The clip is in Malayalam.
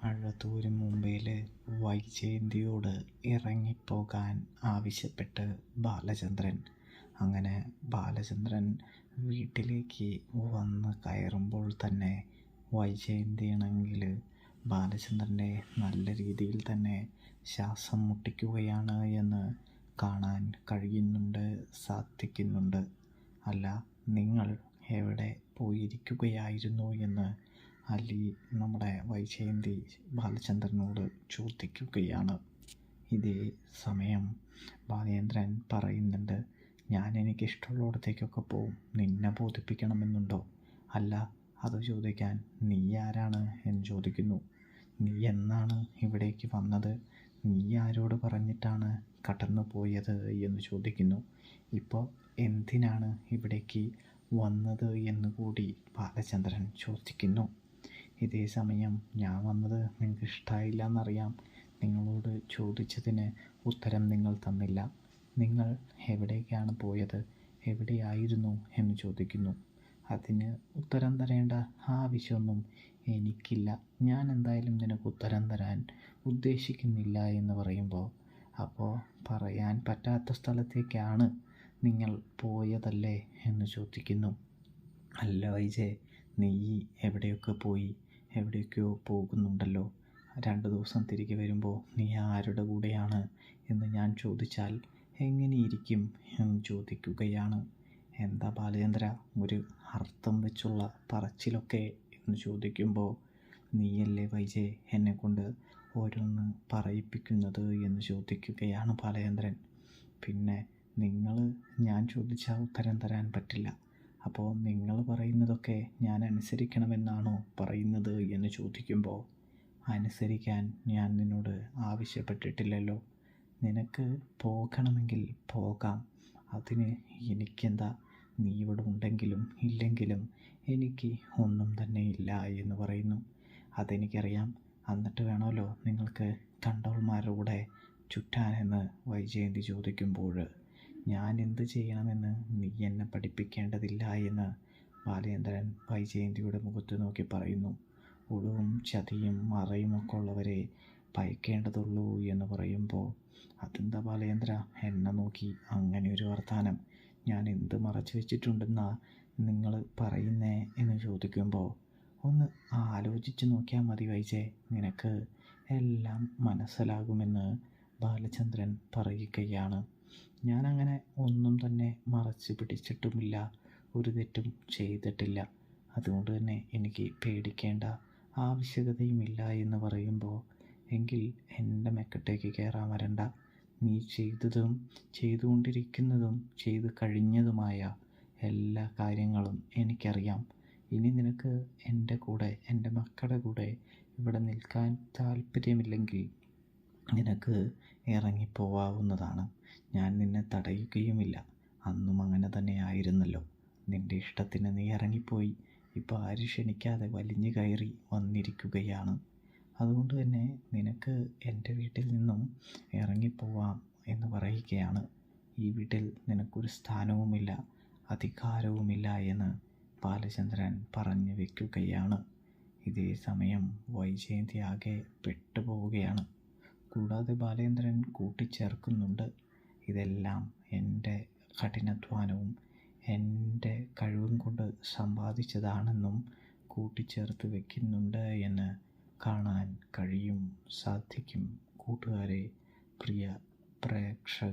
അഴതൂര് മുംബൈയിൽ വൈജയന്തിയോട് ഇറങ്ങിപ്പോകാൻ ആവശ്യപ്പെട്ട് ബാലചന്ദ്രൻ. അങ്ങനെ ബാലചന്ദ്രൻ വീട്ടിലേക്ക് വന്ന് കയറുമ്പോൾ തന്നെ വൈജയന്തിയാണെങ്കിൽ ബാലചന്ദ്രനെ നല്ല രീതിയിൽ തന്നെ ശ്വാസം മുട്ടിക്കുകയാണ് എന്ന് കാണാൻ കഴിയുന്നുണ്ട്, സാധിക്കുന്നുണ്ട്. അല്ല, നിങ്ങൾ എവിടെ പോയിരിക്കുകയായിരുന്നു എന്ന് നമ്മുടെ വൈജയന്തി ബാലചന്ദ്രനോട് ചോദിക്കുകയാണ്. ഇതേ സമയം ബാലേന്ദ്രൻ പറയുന്നുണ്ട്, ഞാൻ എനിക്കിഷ്ടമുള്ളിടത്തേക്കൊക്കെ പോവും, നിന്നെ ബോധിപ്പിക്കണമെന്നുണ്ടോ? അല്ല, അത് ചോദിക്കാൻ നീ ആരാണ് എന്ന് ചോദിക്കുന്നു. നീ എന്നാണ് ഇവിടേക്ക് വന്നത്? നീ ആരോട് പറഞ്ഞിട്ടാണ് കടന്നു പോയത് എന്ന് ചോദിക്കുന്നു. ഇപ്പോൾ എന്തിനാണ് ഇവിടേക്ക് വന്നത് എന്ന് കൂടി ബാലചന്ദ്രൻ ചോദിക്കുന്നു. ഇതേ സമയം ഞാൻ വന്നത് നിങ്ങൾക്ക് ഇഷ്ടമായില്ല എന്നറിയാം. നിങ്ങളോട് ചോദിച്ചതിന് ഉത്തരം നിങ്ങൾ തന്നില്ല. നിങ്ങൾ എവിടേക്കാണ് പോയത്, എവിടെയായിരുന്നു എന്ന് ചോദിക്കുന്നു. അതിന് ഉത്തരം തരേണ്ട ആവശ്യമൊന്നും എനിക്കില്ല. ഞാൻ എന്തായാലും നിനക്ക് ഉത്തരം തരാൻ ഉദ്ദേശിക്കുന്നില്ല എന്ന് പറയുമ്പോൾ, അപ്പോൾ പറയാൻ പറ്റാത്ത സ്ഥലത്തേക്കാണ് നിങ്ങൾ പോയതല്ലേ എന്ന് ചോദിക്കുന്നു. അല്ല വൈജയ്, നീ എവിടെയൊക്കെ പോയി, എവിടേക്കോ പോകുന്നുണ്ടല്ലോ. 2 ദിവസം തിരികെ വരുമ്പോൾ നീ ആരുടെ കൂടെയാണ് എന്ന് ഞാൻ ചോദിച്ചാൽ എങ്ങനെയിരിക്കും എന്ന് ചോദിക്കുകയാണ്. എന്താ ബാലചന്ദ്ര, ഒരു അർത്ഥം വെച്ചുള്ള പറച്ചിലൊക്കെ എന്ന് ചോദിക്കുമ്പോൾ, നീയല്ലേ വൈജയ് എന്നെക്കൊണ്ട് ഓരോന്ന് പറയിപ്പിക്കുന്നത് എന്ന് ചോദിക്കുകയാണ് ബാലചന്ദ്രൻ. പിന്നെ നിങ്ങൾ ഞാൻ ചോദിച്ചാൽ ഉത്തരം തരാൻ പറ്റില്ല, അപ്പോൾ നിങ്ങൾ പറയുന്നതൊക്കെ ഞാൻ അനുസരിക്കണമെന്നാണോ പറയുന്നത് എന്ന് ചോദിക്കുമ്പോൾ, അനുസരിക്കാൻ ഞാൻ നിന്നോട് ആവശ്യപ്പെട്ടിട്ടില്ലല്ലോ. നിനക്ക് പോകണമെങ്കിൽ പോകാം, അതിന് എനിക്കെന്താ? നീ ഇവിടെ ഉണ്ടെങ്കിലും ഇല്ലെങ്കിലും എനിക്ക് ഒന്നും തന്നെ ഇല്ല എന്ന് പറയുന്നു. അതെനിക്കറിയാം, എന്നിട്ട് വേണമല്ലോ നിങ്ങൾക്ക് കണ്ടവന്മാരുടെ കൂടെ ചുറ്റാനെന്ന് വൈജയന്തി ചോദിക്കുമ്പോൾ, ഞാൻ എന്ത് ചെയ്യണമെന്ന് നീ എന്നെ പഠിപ്പിക്കേണ്ടതില്ല എന്ന് ബാലേന്ദ്രൻ വൈജയന്തിയുടെ മുഖത്ത് നോക്കി പറയുന്നു. ഒളിവും ചതിയും മറയുമൊക്കെ ഉള്ളവരെ ഭയക്കേണ്ടതുള്ളൂ എന്ന് പറയുമ്പോൾ, അതെന്താ ബാലേന്ദ്ര എന്നെ നോക്കി അങ്ങനെ ഒരു വർത്താനം? ഞാൻ എന്ത് മറച്ചു വെച്ചിട്ടുണ്ടെന്നാ നിങ്ങൾ പറയുന്നേ എന്ന് ചോദിക്കുമ്പോൾ, ഒന്ന് ആലോചിച്ച് നോക്കിയാൽ മതി വൈജയ്, നിനക്ക് എല്ലാം മനസ്സിലാകുമെന്ന് ബാലചന്ദ്രൻ പറയുകയാണ്. ഞാനങ്ങനെ ഒന്നും തന്നെ മറച്ച് പിടിച്ചിട്ടുമില്ല, ഒരു തെറ്റും ചെയ്തിട്ടില്ല. അതുകൊണ്ട് തന്നെ എനിക്ക് പേടിക്കേണ്ട ആവശ്യകതയുമില്ല എന്ന് പറയുമ്പോൾ, എങ്കിൽ എൻ്റെ മെക്കട്ടേക്ക് കയറാൻ വരണ്ട. നീ ചെയ്തതും ചെയ്തുകൊണ്ടിരിക്കുന്നതും ചെയ്തു കഴിഞ്ഞതുമായ എല്ലാ കാര്യങ്ങളും എനിക്കറിയാം. ഇനി നിനക്ക് എൻ്റെ കൂടെ, എൻ്റെ മക്കളുടെ കൂടെ ഇവിടെ നിൽക്കാൻ താല്പര്യമില്ലെങ്കിൽ നിനക്ക് ഇറങ്ങിപ്പോവാവുന്നതാണ്. ഞാൻ നിന്നെ തടയുകയുമില്ല. അന്നും അങ്ങനെ തന്നെ ആയിരുന്നല്ലോ. നിൻ്റെ ഇഷ്ടത്തിന് നീ ഇറങ്ങിപ്പോയി. ഇപ്പോൾ ആരും ക്ഷണിക്കാതെ വലിഞ്ഞു കയറി വന്നിരിക്കുകയാണ്. അതുകൊണ്ട് തന്നെ നിനക്ക് എൻ്റെ വീട്ടിൽ നിന്നും ഇറങ്ങിപ്പോവാം എന്ന് പറയുകയാണ്. ഈ വീട്ടിൽ നിനക്കൊരു സ്ഥാനവുമില്ല, അധികാരവുമില്ല എന്ന് ബാലചന്ദ്രൻ പറഞ്ഞു വയ്ക്കുകയാണ്. ഇതേ സമയം വൈജയന്തി ആകെ പെട്ടുപോവുകയാണ്. കൂടാതെ ബാലേന്ദ്രൻ കൂട്ടിച്ചേർക്കുന്നുണ്ട്, ഇതെല്ലാം എൻ്റെ കഠിനാധ്വാനവും എൻ്റെ കഴിവും കൊണ്ട് സമ്പാദിച്ചതാണെന്നും കൂട്ടിച്ചേർത്ത് വയ്ക്കുന്നുണ്ട് എന്ന് കാണാൻ സാധിക്കും. കൂട്ടുകാരെ, പ്രിയ പ്രേക്ഷകർ.